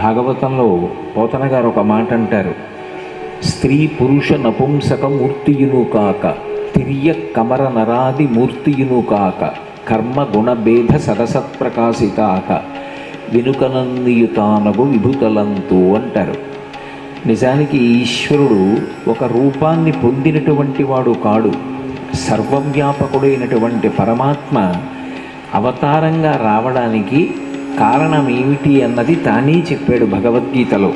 భాగవతంలో పోతన గారు ఒక మాట అంటారు, స్త్రీ పురుష నపుంసక మూర్తియును కాక తిర్య కమర నరాది మూర్తియును కాక కర్మ గుణభేద సరసత్ప్రకాశితాక వెనుకనందియుతానగు విభుతలంతు అంటారు. నిజానికి ఈశ్వరుడు ఒక రూపాన్ని పొందినటువంటి వాడు కాడు. సర్వవ్యాపకుడైనటువంటి పరమాత్మ అవతారంగా రావడానికి కారణం ఏమిటి అన్నది తానే చెప్పాడు భగవద్గీతలో.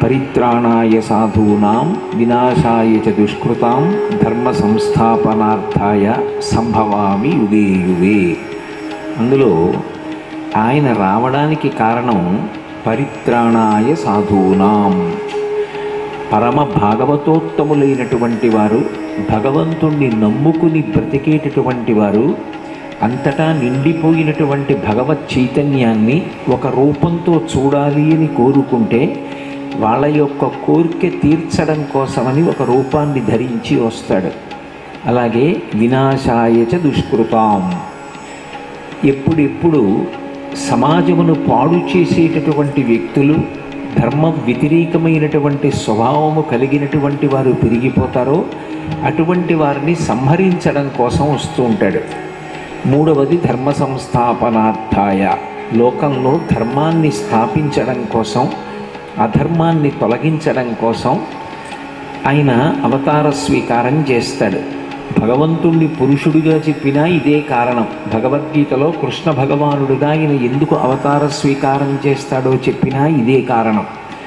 పరిత్రాణాయ సాధూనాం వినాశాయ చ దుష్కృతాం ధర్మ సంస్థాపనార్థాయ సంభవామి యుగే యుగే. అందులో ఆయన రావడానికి కారణం పరిత్రాణాయ సాధూనాం, పరమ భాగవతోత్తములైనటువంటి వారు, భగవంతుణ్ణి నమ్ముకుని బ్రతికేటటువంటి వారు, అంతటా నిండిపోయినటువంటి భగవత్ చైతన్యాన్ని ఒక రూపంతో చూడాలి అని కోరుకుంటే వాళ్ళ యొక్క కోరిక తీర్చడం కోసమని ఒక రూపాన్ని ధరించి వస్తాడు. అలాగే వినాశాయచ దుష్కృతాం, ఎప్పుడెప్పుడు సమాజమును పాడు చేసేటటువంటి వ్యక్తులు, ధర్మ వ్యతిరేకమైనటువంటి స్వభావము కలిగినటువంటి వారు పెరిగిపోతారో అటువంటి వారిని సంహరించడం కోసం వస్తూ ఉంటాడు. మూడవది ధర్మ సంస్థాపనార్థాయ, లోకంలో ధర్మాన్ని స్థాపించడం కోసం, అధర్మాన్ని తొలగించడం కోసం ఆయన అవతార స్వీకారం చేస్తాడు. భగవంతుణ్ణి పురుషుడిగా చెప్పినా ఇదే కారణం. భగవద్గీతలో కృష్ణ భగవానుడిగా ఆయన ఎందుకు అవతార స్వీకారం చేస్తాడో చెప్పినా ఇదే కారణం.